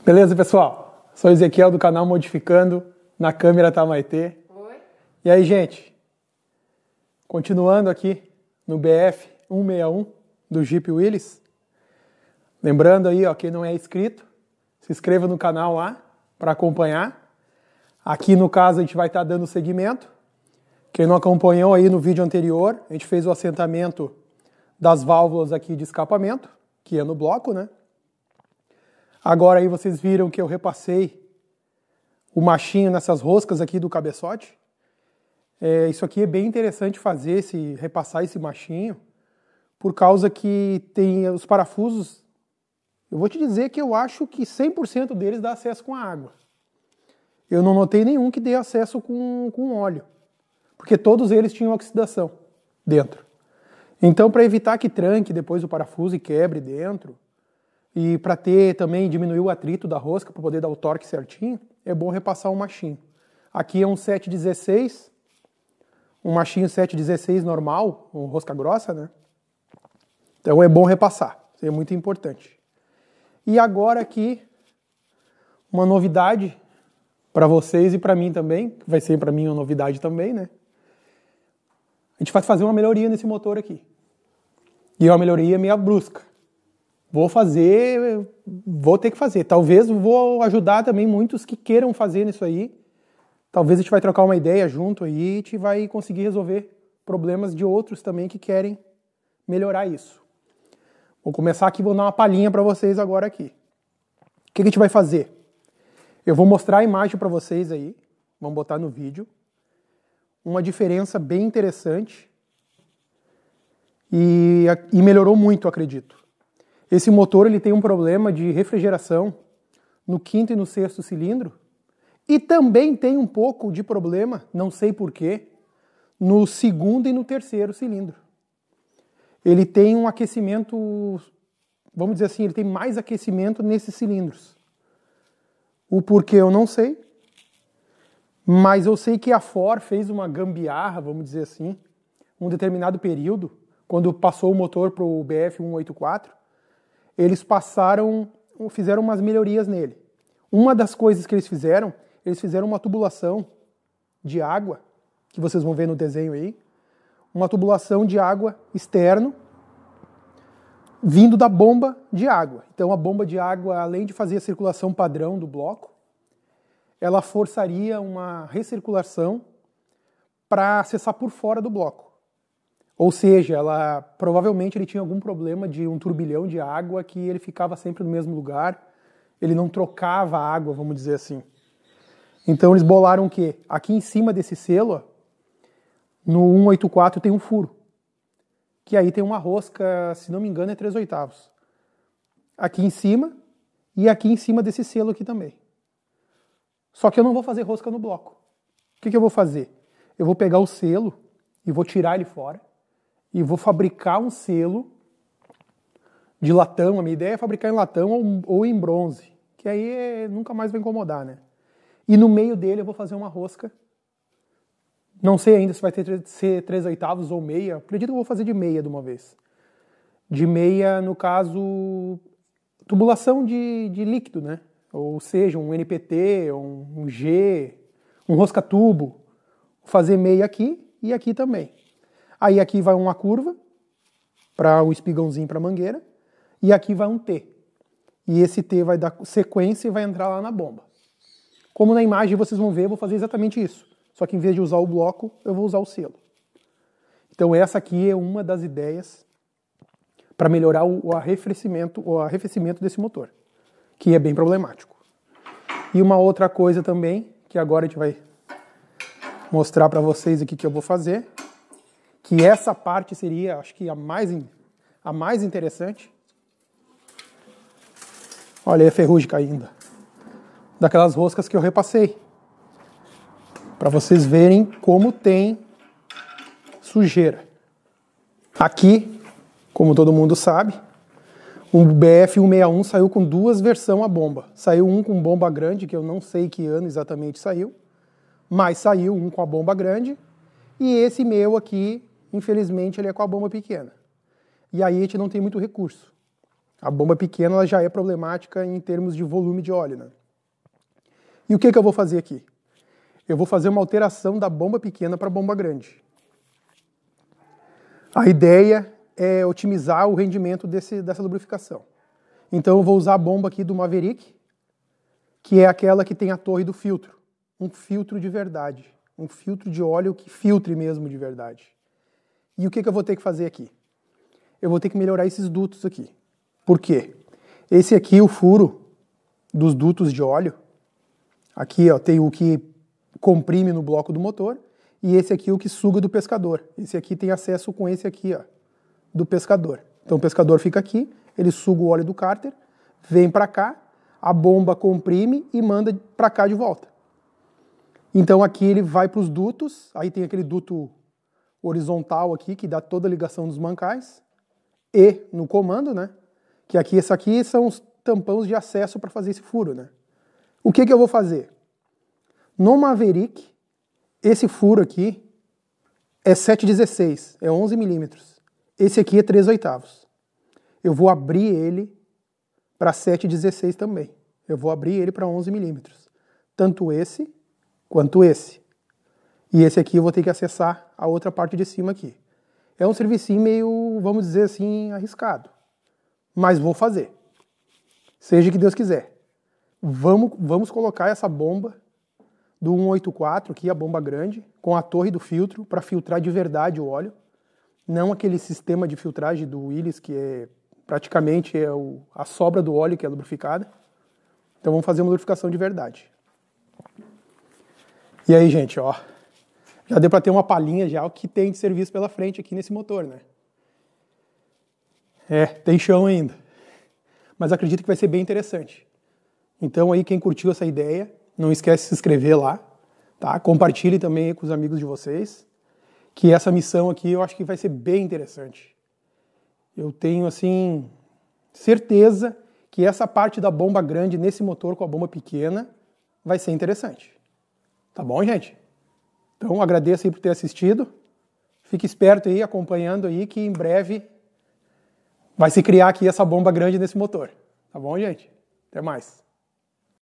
Beleza, pessoal? Sou Ezequiel do canal Modificando, na câmera tá a Maitê. Oi. E aí, gente? Continuando aqui no BF 161 do Jeep Willys. Lembrando aí, ó, quem não é inscrito, se inscreva no canal lá para acompanhar. Aqui no caso a gente vai estar dando seguimento. Quem não acompanhou aí no vídeo anterior, a gente fez o assentamento das válvulas aqui de escapamento, que é no bloco, né? Agora aí vocês viram que eu repassei o machinho nessas roscas aqui do cabeçote. Isso aqui é bem interessante fazer, repassar esse machinho, por causa que tem os parafusos. Eu vou te dizer que eu acho que 100% deles dá acesso com a água. Eu não notei nenhum que dê acesso com óleo, porque todos eles tinham oxidação dentro. Então, para evitar que tranque depois o parafuso e quebre dentro, e para diminuir o atrito da rosca, para poder dar o torque certinho, é bom repassar um machinho. Aqui é um 716, um machinho 716 normal, um rosca grossa, né? Então é bom repassar, isso é muito importante. E agora aqui, uma novidade para vocês e para mim também, que vai ser para mim uma novidade também, né? A gente vai fazer uma melhoria nesse motor aqui. E é uma melhoria meio brusca. Vou ter que fazer. Talvez vou ajudar também muitos que queiram fazer nisso aí. Talvez a gente vai trocar uma ideia junto aí e a gente vai conseguir resolver problemas de outros também que querem melhorar isso. Vou começar aqui, vou dar uma palhinha para vocês agora aqui. O que a gente vai fazer? Eu vou mostrar a imagem para vocês aí, vamos botar no vídeo, uma diferença bem interessante e melhorou muito, acredito. Esse motor ele tem um problema de refrigeração no quinto e no sexto cilindro e também tem um pouco de problema, não sei porquê, no segundo e no terceiro cilindro. Ele tem um aquecimento, vamos dizer assim, ele tem mais aquecimento nesses cilindros. O porquê eu não sei, mas eu sei que a Ford fez uma gambiarra, vamos dizer assim, um determinado período, quando passou o motor para o BF 184, eles fizeram umas melhorias nele. Uma das coisas que eles fizeram uma tubulação de água, que vocês vão ver no desenho aí, uma tubulação de água externo, vindo da bomba de água. Então a bomba de água, além de fazer a circulação padrão do bloco, ela forçaria uma recirculação para acessar por fora do bloco. Ou seja, provavelmente ele tinha algum problema de um turbilhão de água que ele ficava sempre no mesmo lugar, ele não trocava a água, vamos dizer assim. Então eles bolaram o quê? Aqui em cima desse selo, ó, no 184 tem um furo, que aí tem uma rosca, se não me engano é 3/8. Aqui em cima e aqui em cima desse selo aqui também. Só que eu não vou fazer rosca no bloco. O que eu vou fazer? Eu vou pegar o selo e vou tirar ele fora e vou fabricar um selo de latão. A minha ideia é fabricar em latão ou em bronze, que aí nunca mais vai incomodar, né? E no meio dele eu vou fazer uma rosca. Não sei ainda se vai ser 3/8 ou meia. Acredito que eu vou fazer de meia de uma vez. De meia, no caso, tubulação de líquido, né? Ou seja, um NPT, um G, um rosca-tubo. Vou fazer meia aqui e aqui também. Aí aqui vai uma curva para o espigãozinho para a mangueira e aqui vai um T. E esse T vai dar sequência e vai entrar lá na bomba. Como na imagem vocês vão ver, eu vou fazer exatamente isso. Só que em vez de usar o bloco, eu vou usar o selo. Então essa aqui é uma das ideias para melhorar o arrefecimento desse motor, que é bem problemático. E uma outra coisa também, que agora a gente vai mostrar para vocês aqui que eu vou fazer, que essa parte seria, acho que a mais interessante. Olha aí a ferrugem caindo. Daquelas roscas que eu repassei. Para vocês verem como tem sujeira. Aqui, como todo mundo sabe, o BF 161 saiu com duas versões a bomba. Saiu um com bomba grande, que eu não sei que ano exatamente saiu, mas saiu um com a bomba grande, e esse meu aqui, infelizmente, ele é com a bomba pequena. E aí a gente não tem muito recurso. A bomba pequena ela já é problemática em termos de volume de óleo, né? E o que eu vou fazer aqui? Eu vou fazer uma alteração da bomba pequena para a bomba grande. A ideia é otimizar o rendimento dessa lubrificação. Então eu vou usar a bomba aqui do Maverick, que é aquela que tem a torre do filtro. Um filtro de verdade. Um filtro de óleo que filtre mesmo de verdade. E o que eu vou ter que fazer aqui? Eu vou ter que melhorar esses dutos aqui. Por quê? Esse aqui, o furo dos dutos de óleo, aqui ó, tem o que comprime no bloco do motor, e esse aqui é o que suga do pescador. Esse aqui tem acesso com esse aqui, ó, do pescador. Então o pescador fica aqui, ele suga o óleo do cárter, vem para cá, a bomba comprime e manda para cá de volta. Então aqui ele vai para os dutos, aí tem aquele duto horizontal aqui, que dá toda a ligação dos mancais, e no comando, né? Que aqui, essa aqui são os tampões de acesso para fazer esse furo, né? O que eu vou fazer? No Maverick, esse furo aqui é 7/16, é 11 milímetros. Esse aqui é 3/8. Eu vou abrir ele para 7/16 também. Eu vou abrir ele para 11 milímetros. Tanto esse quanto esse. E esse aqui eu vou ter que acessar a outra parte de cima aqui. É um servicinho meio, vamos dizer assim, arriscado. Mas vou fazer. Seja o que Deus quiser. Vamos colocar essa bomba do 184, aqui a bomba grande, com a torre do filtro, para filtrar de verdade o óleo. Não aquele sistema de filtragem do Willys, que é praticamente a sobra do óleo que é lubrificada. Então vamos fazer uma lubrificação de verdade. E aí, gente, ó, já deu para ter uma palhinha já o que tem de serviço pela frente aqui nesse motor, né? Tem chão ainda. Mas acredito que vai ser bem interessante. Então aí, quem curtiu essa ideia, não esquece de se inscrever lá, tá? Compartilhe também com os amigos de vocês, que essa missão aqui eu acho que vai ser bem interessante. Eu tenho, assim, certeza que essa parte da bomba grande nesse motor com a bomba pequena vai ser interessante. Tá bom, gente? Então, agradeço aí por ter assistido. Fique esperto aí, acompanhando aí, que em breve vai se criar aqui essa bomba grande nesse motor. Tá bom, gente? Até mais.